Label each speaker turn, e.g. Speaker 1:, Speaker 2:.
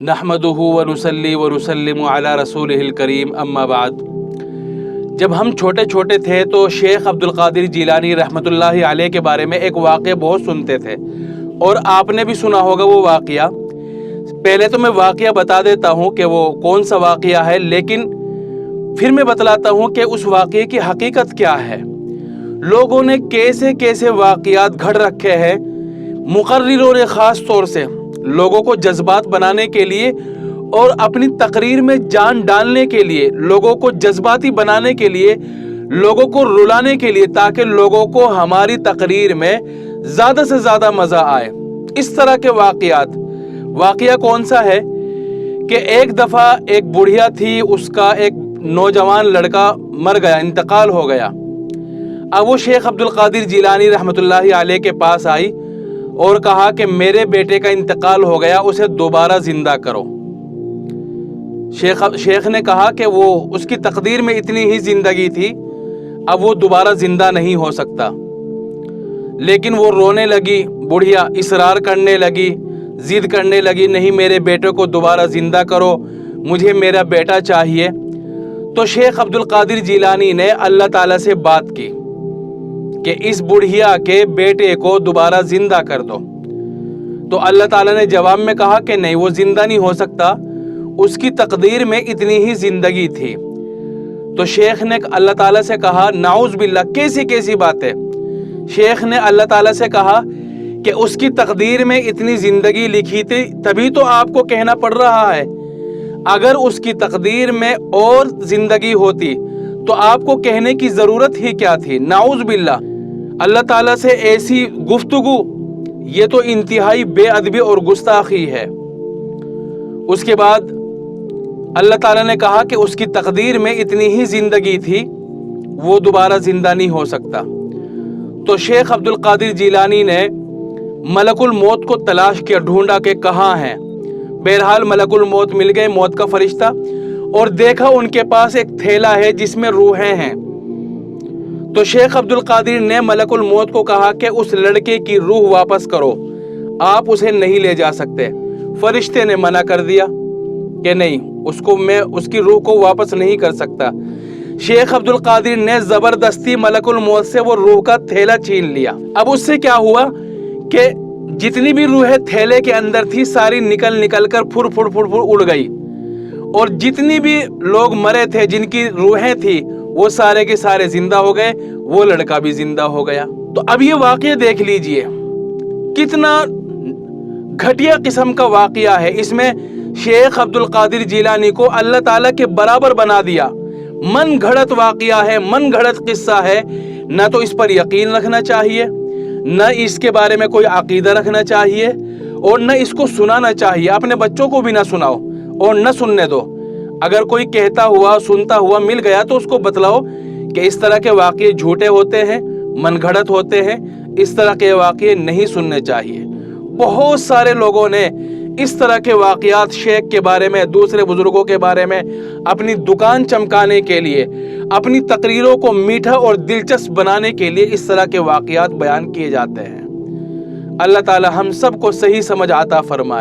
Speaker 1: نحمدہ ونصلی ونسلم علی رسولہ الکریم اما بعد۔ جب ہم چھوٹے چھوٹے تھے تو شیخ عبد القادر جیلانی رحمۃ اللہ علیہ کے بارے میں ایک واقعہ بہت سنتے تھے، اور آپ نے بھی سنا ہوگا وہ واقعہ۔ پہلے تو میں واقعہ بتا دیتا ہوں کہ وہ کون سا واقعہ ہے، لیکن پھر میں بتلاتا ہوں کہ اس واقعے کی حقیقت کیا ہے۔ لوگوں نے کیسے کیسے واقعات گھڑ رکھے ہیں، مقرروں نے خاص طور سے لوگوں کو جذبات بنانے کے لیے اور اپنی تقریر میں جان ڈالنے کے لیے، لوگوں کو جذباتی بنانے کے لیے، لوگوں کو رلانے کے لیے، تاکہ لوگوں کو ہماری تقریر میں زیادہ سے زیادہ مزہ آئے۔ اس طرح کے واقعات۔ واقعہ کون سا ہے کہ ایک دفعہ ایک بڑھیا تھی، اس کا ایک نوجوان لڑکا مر گیا، انتقال ہو گیا۔ اب وہ شیخ عبد القادر جیلانی رحمۃ اللہ علیہ کے پاس آئی اور کہا کہ میرے بیٹے کا انتقال ہو گیا، اسے دوبارہ زندہ کرو۔ شیخ نے کہا کہ وہ اس کی تقدیر میں اتنی ہی زندگی تھی، اب وہ دوبارہ زندہ نہیں ہو سکتا۔ لیکن وہ رونے لگی، بڑھیا اصرار کرنے لگی، ضد کرنے لگی، نہیں میرے بیٹے کو دوبارہ زندہ کرو، مجھے میرا بیٹا چاہیے۔ تو شیخ عبد القادر جیلانی نے اللہ تعالیٰ سے بات کی کہ اس بڑھیا کے بیٹے کو دوبارہ زندہ کر دو۔ تو اللہ تعالیٰ نے جواب میں کہا کہ نہیں، وہ زندہ نہیں ہو سکتا، اس کی تقدیر میں اتنی ہی زندگی تھی۔ تو شیخ نے اللہ تعالیٰ سے کہا، نعوذ باللہ، کیسی کیسی باتیں۔ شیخ نے اللہ تعالیٰ سے کہا کہ اس کی تقدیر میں اتنی زندگی لکھی تھی، تبھی تو آپ کو کہنا پڑ رہا ہے۔ اگر اس کی تقدیر میں اور زندگی ہوتی تو آپ کو کہنے کی ضرورت ہی کیا تھی؟ نعوذ باللہ، اللہ تعالیٰ سے ایسی گفتگو، یہ تو انتہائی بے ادبی اور گستاخی ہے۔ اس کے بعد اللہ تعالیٰ نے کہا کہ اس کی تقدیر میں اتنی ہی زندگی تھی، وہ دوبارہ زندہ نہیں ہو سکتا۔ تو شیخ عبد القادر جیلانی نے ملک الموت کو تلاش کیا، ڈھونڈا کہ کہاں ہیں۔ بہرحال ملک الموت مل گئے، موت کا فرشتہ، اور دیکھا ان کے پاس ایک تھیلا ہے جس میں روحیں ہیں۔ تو شیخ عبد القادر نے ملک الموت کو کہا کہ اس لڑکے کی روح واپس کرو، آپ اسے نہیں لے جا سکتے۔ فرشتے نے منع کر دیا کہ نہیں، میں اس کی روح کو واپس نہیں کر سکتا۔ شیخ عبد القادر نے زبردستی ملک الموت سے وہ روح کا تھیلا چھین لیا۔ اب اس سے کیا ہوا کہ جتنی بھی روحیں تھیلے کے اندر تھی، ساری نکل کر پھر اڑ گئی، اور جتنی بھی لوگ مرے تھے، جن کی روحیں تھی، وہ سارے کے سارے زندہ ہو گئے، وہ لڑکا بھی زندہ ہو گیا۔ تو اب یہ واقعہ دیکھ لیجئے، کتنا گھٹیا قسم کا واقعہ ہے۔ اس میں شیخ عبد القادر جیلانی کو اللہ تعالیٰ کے برابر بنا دیا۔ من گھڑت واقعہ ہے، من گھڑت قصہ ہے، نہ تو اس پر یقین رکھنا چاہیے، نہ اس کے بارے میں کوئی عقیدہ رکھنا چاہیے، اور نہ اس کو سنانا چاہیے۔ اپنے بچوں کو بھی نہ سناؤ اور نہ سننے دو۔ اگر کوئی کہتا ہوا، سنتا ہوا مل گیا تو اس کو بتلاؤ کہ اس طرح کے واقعے جھوٹے ہوتے ہیں، من گھڑت ہوتے ہیں، اس طرح کے واقعے نہیں سننے چاہیے۔ بہت سارے لوگوں نے اس طرح کے واقعات شیخ کے بارے میں، دوسرے بزرگوں کے بارے میں، اپنی دکان چمکانے کے لیے، اپنی تقریروں کو میٹھا اور دلچسپ بنانے کے لیے اس طرح کے واقعات بیان کیے جاتے ہیں۔ اللہ تعالی ہم سب کو صحیح سمجھ عطا فرمائے۔